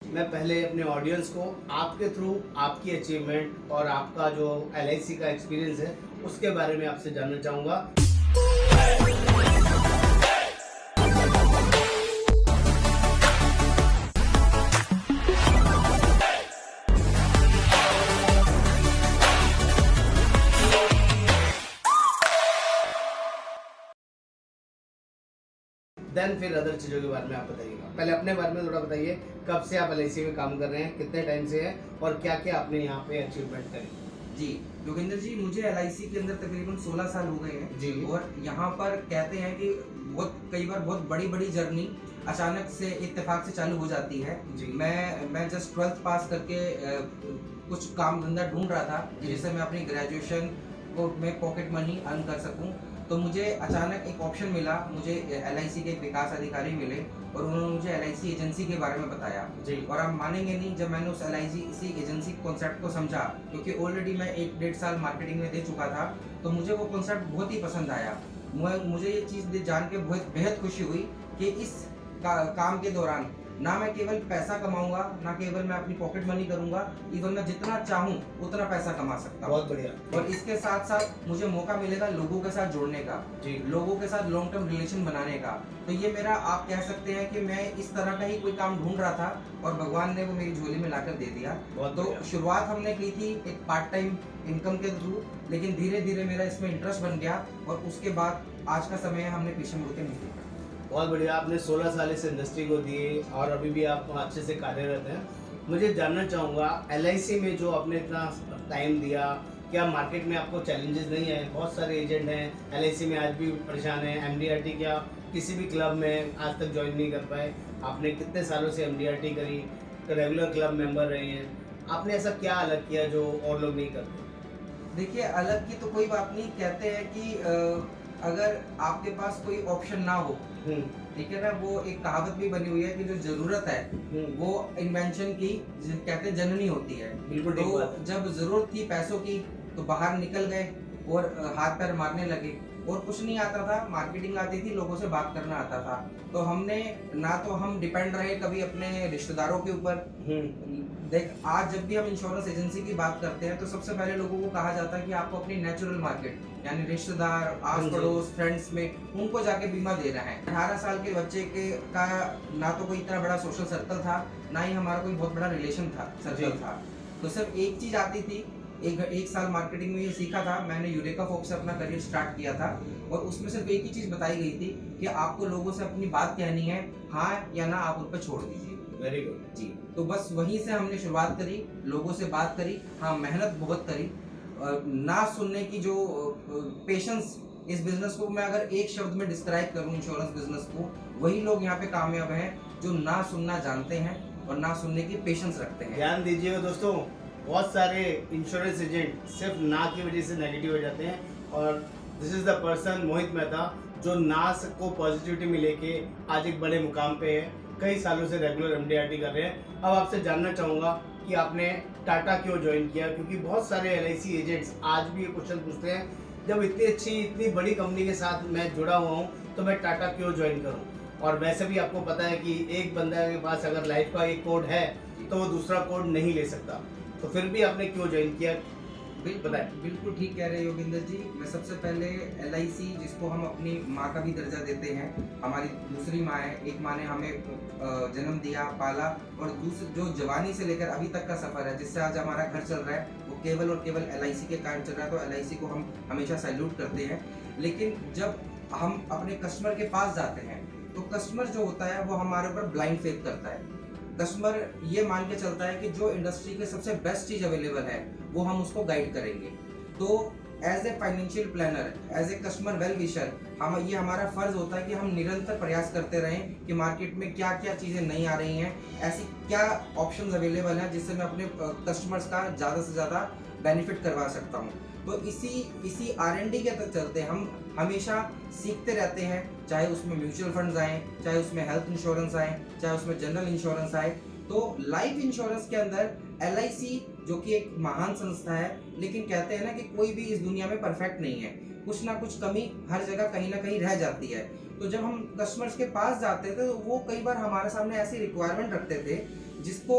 मैं पहले अपने ऑडियंस को आपके थ्रू आपकी अचीवमेंट और आपका जो एलआईसी का एक्सपीरियंस है उसके बारे में आपसे जानना चाहूँगा। देन फिर अदर चीज़ों के बारे में आप बताइएगा। पहले अपने बारे में थोड़ा बताइए, कब से आप एलआईसी में काम कर रहे हैं, कितने टाइम से है और क्या क्या आपने यहाँ पे अचीवमेंट करी? जी, योगेंद्र जी, मुझे एलआईसी के अंदर तकरीबन 16 साल हो गए हैं जी। और यहाँ पर कहते हैं कि कई बार बहुत बड़ी जर्नी अचानक से इत्तेफाक से चालू हो जाती है। जी। मैं जस्ट 12th पास करके कुछ काम धंधा ढूंढ रहा था जिससे मैं अपनी ग्रेजुएशन को में पॉकेट मनी अर्न कर सकूं। तो मुझे अचानक एक ऑप्शन मिला, मुझे एलआईसी के एक विकास अधिकारी मिले और उन्होंने मुझे एलआईसी एजेंसी के बारे में बताया। जी। और आप मानेंगे नहीं, जब मैंने उस एलआईसी एजेंसी कॉन्सेप्ट को समझा, क्योंकि ऑलरेडी मैं 1-1.5 साल मार्केटिंग में दे चुका था, तो मुझे वो कॉन्सेप्ट बहुत ही पसंद आया। मुझे ये चीज़ जान के बहुत बेहद खुशी हुई कि इस काम के दौरान ना मैं केवल पैसा कमाऊंगा, ना केवल मैं अपनी पॉकेट मनी करूंगा, इवन मैं जितना चाहूं उतना पैसा कमा सकता हूं। बहुत बढ़िया। और इसके साथ साथ मुझे मौका मिलेगा लोगों के साथ जुड़ने का, जी। लोगों के साथ लॉन्ग टर्म रिलेशन बनाने का। तो ये मेरा, आप कह सकते हैं कि मैं इस तरह का ही कोई काम ढूंढ रहा था और भगवान ने वो मेरी झोली में लाकर दे दिया। तो शुरुआत हमने की थी एक पार्ट टाइम इनकम के थ्रू, लेकिन धीरे धीरे मेरा इसमें इंटरेस्ट बन गया और उसके बाद आज का समय हमने पीछे मुड़ के नहीं देखा। बहुत बढ़िया, आपने 16 साल इस इंडस्ट्री को दिए और अभी भी आप अच्छे से कार्यरत हैं। मुझे जानना चाहूँगा, एलआईसी में जो आपने इतना टाइम दिया, क्या मार्केट में आपको चैलेंजेस नहीं आए? बहुत सारे एजेंट हैं एलआईसी में आज भी परेशान हैं। एमडीआरटी क्या किसी भी क्लब में आज तक ज्वाइन नहीं कर पाए। आपने कितने सालों से एमडीआरटी करी, रेगुलर क्लब मेंबर रहे हैं, आपने ऐसा क्या अलग किया जो और लोग नहीं करते? देखिए, अलग की तो कोई बात नहीं। कहते हैं कि अगर आपके पास कोई ऑप्शन ना हो, ठीक है ना, वो एक कहावत भी बनी हुई है कि जो जरूरत है वो इन्वेंशन की, कहते हैं, जननी होती है। बिल्कुल ठीक बात तो है। जब जरूरत थी पैसों की तो बाहर निकल गए और हाथ पैर मारने लगे और कुछ नहीं आता था, मार्केटिंग आती थी, लोगों से बात करना आता था। तो हमने ना तो हम डिपेंड रहे कभी अपने रिश्तेदारों के ऊपर। देख, आज जब भी हम इंश्योरेंस एजेंसी की बात करते हैं तो सबसे पहले लोगों को कहा जाता है कि आपको अपनी नेचुरल मार्केट, यानी रिश्तेदार, आस पड़ोस, फ्रेंड्स में उनको जाके बीमा देना है। 18 साल के बच्चे का ना तो कोई इतना बड़ा सोशल सर्कल था, ना ही हमारा कोई बहुत बड़ा रिलेशन सर्कल था। तो सिर्फ एक चीज आती थी, एक साल मार्केटिंग में ये सीखा था मैंने, यूरेका फोक से अपना करियर स्टार्ट किया था और उसमें सिर्फ एक ही चीज बताई गई थी कि आपको लोगों से अपनी बात कहनी है, हाँ या ना, आप उन पर छोड़ दीजिए। वेरी गुड जी। तो बस वहीं से हमने शुरुआत करी, लोगों से बात करी, हाँ मेहनत बहुत करी। ना सुनने की जो पेशेंस, इस बिजनेस को मैं अगर एक शब्द में डिस्क्राइब करूं, इंश्योरेंस बिजनेस को, वही लोग यहाँ पे कामयाब हैं जो ना सुनना जानते हैं और ना सुनने की पेशेंस रखते हैं। ध्यान दीजिएगा दोस्तों, बहुत सारे इंश्योरेंस एजेंट सिर्फ ना की वजह से नेगेटिव हो जाते हैं और दिस इज द पर्सन मोहित मेहता जो ना को पॉजिटिविटी में लेके आज एक बड़े मुकाम पे है। कई सालों से रेगुलर एमडीआरटी कर रहे हैं। अब आपसे जानना चाहूँगा कि आपने टाटा क्यों ज्वाइन किया, क्योंकि बहुत सारे एलआईसी एजेंट्स आज भी ये क्वेश्चन पूछते हैं, जब इतनी अच्छी इतनी बड़ी कंपनी के साथ मैं जुड़ा हुआ हूँ तो मैं टाटा क्यों ज्वाइन करूँ? और वैसे भी आपको पता है कि एक बंदा के पास अगर लाइफ का एक कोड है तो वो दूसरा कोड नहीं ले सकता, तो फिर भी आपने क्यों ज्वाइन किया? बिल्कुल ठीक कह रहे हैं योगिंदर जी। मैं सबसे पहले एलआईसी, जिसको हम अपनी माँ का भी दर्जा देते हैं, हमारी दूसरी माँ है। एक माँ ने हमें जन्म दिया, पाला, और दूसरी जो जवानी से लेकर अभी तक का सफर है, जिससे आज हमारा घर चल रहा है, वो केवल और केवल एलआईसी के कारण चल रहा है। तो एलआईसी को हम हमेशा सैल्यूट करते हैं। लेकिन जब हम अपने कस्टमर के पास जाते हैं तो कस्टमर जो होता है वो हमारे ऊपर ब्लाइंड फेथ करता है। कस्टमर ये मान के चलता है कि जो इंडस्ट्री के सबसे बेस्ट चीज अवेलेबल है वो हम उसको गाइड करेंगे। तो as a financial planner, as a customer well wisher, ये हमारा फर्ज होता है कि हम निरंतर प्रयास करते रहें कि मार्केट में क्या क्या चीज़ें नई आ रही हैं, ऐसी क्या ऑप्शंस अवेलेबल हैं जिससे मैं अपने कस्टमर्स का ज़्यादा से ज़्यादा बेनिफिट करवा सकता हूँ। तो इसी R&D के चलते हम हमेशा सीखते रहते हैं, चाहे उसमें म्यूचुअल फंड्स आए, चाहे उसमें हेल्थ इंश्योरेंस आए, चाहे उसमें जनरल इंश्योरेंस आए। तो लाइफ इंश्योरेंस के अंदर एलआईसी, जो कि एक महान संस्था है, लेकिन कहते हैं ना कि कोई भी इस दुनिया में परफेक्ट नहीं है, कुछ ना कुछ कमी हर जगह कहीं ना कहीं रह जाती है। तो जब हम कस्टमर्स के पास जाते थे तो वो कई बार हमारे सामने ऐसी रिक्वायरमेंट रखते थे जिसको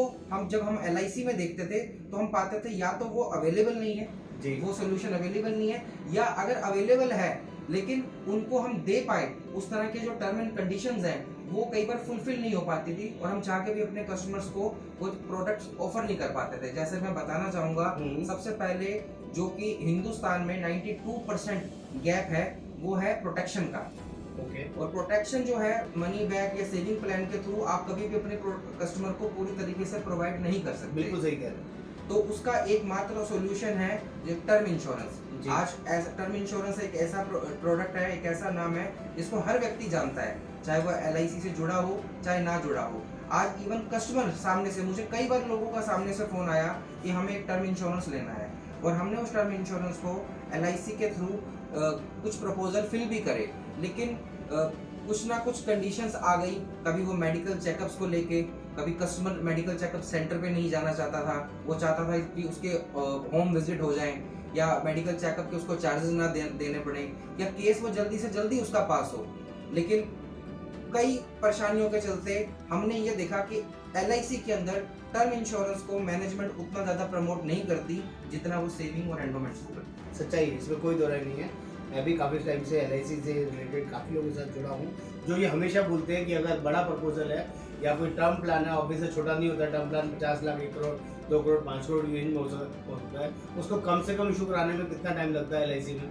जब हम LIC में देखते थे तो हम पाते थे या तो वो अवेलेबल नहीं है, जी वो सोल्यूशन अवेलेबल नहीं है, या अगर अवेलेबल है लेकिन उनको हम दे पाए उस तरह के जो टर्म एंड कंडीशंस हैं वो कई बार फुलफिल नहीं हो पाती थी, और हम चाह के भी अपने कस्टमर्स को वो प्रोडक्ट्स ऑफर नहीं कर पाते थे। जैसे मैं बताना चाहूँगा, सबसे पहले जो कि हिंदुस्तान में 92% गैप है वो है प्रोटेक्शन का। ओके और प्रोटेक्शन जो है मनी बैक या सेविंग प्लान के थ्रू आप कभी भी अपने कस्टमर को पूरी तरीके से प्रोवाइड नहीं कर सकते। बिल्कुल सही कह रहे हैं। तो उसका एकमात्र सॉल्यूशन है जो टर्म इंश्योरेंस। जी। आज ऐसा टर्म इंश्योरेंस एक ऐसा प्रोडक्ट है, एक ऐसा नाम है जिसको हर व्यक्ति जानता है, चाहे वो LIC से जुड़ा हो चाहे ना जुड़ा हो। आज इवन कस्टमर सामने से, मुझे कई बार लोगों का सामने से फोन आया कि हमें एक टर्म इंश्योरेंस लेना है, और हमने उस टर्म इंश्योरेंस को LIC के थ्रू कुछ प्रपोजल फिल भी करे, लेकिन कुछ ना कुछ कंडीशंस आ गई। कभी वो मेडिकल चेकअप्स को लेके, कभी कस्टमर मेडिकल चेकअप सेंटर पे नहीं जाना चाहता था, वो चाहता था कि उसके होम विजिट हो जाएं, या मेडिकल चेकअप के उसको चार्जेस ना देने पड़े, या केस वो जल्दी से जल्दी उसका पास हो। लेकिन कई परेशानियों के चलते हमने ये देखा कि LIC के अंदर टर्म इंश्योरेंस को मैनेजमेंट उतना ज़्यादा प्रमोट नहीं करती जितना वो सेविंग और एंडोमेंट्स को करती। सच्चाई है, इसमें कोई दो राय नहीं है। मैं भी काफ़ी टाइम से LIC से रिलेटेड काफ़ी लोगों के साथ जुड़ा हूँ, जो ये हमेशा बोलते हैं कि अगर बड़ा प्रपोजल है या कोई टर्म प्लान है, ऑब्वियसली छोटा नहीं होता, term plan 50 lakh, 1 crore, 2 crore, 5 crore range में हो सकता है, उसको कम से कम इशू कराने में कितना टाइम लगता है LIC में?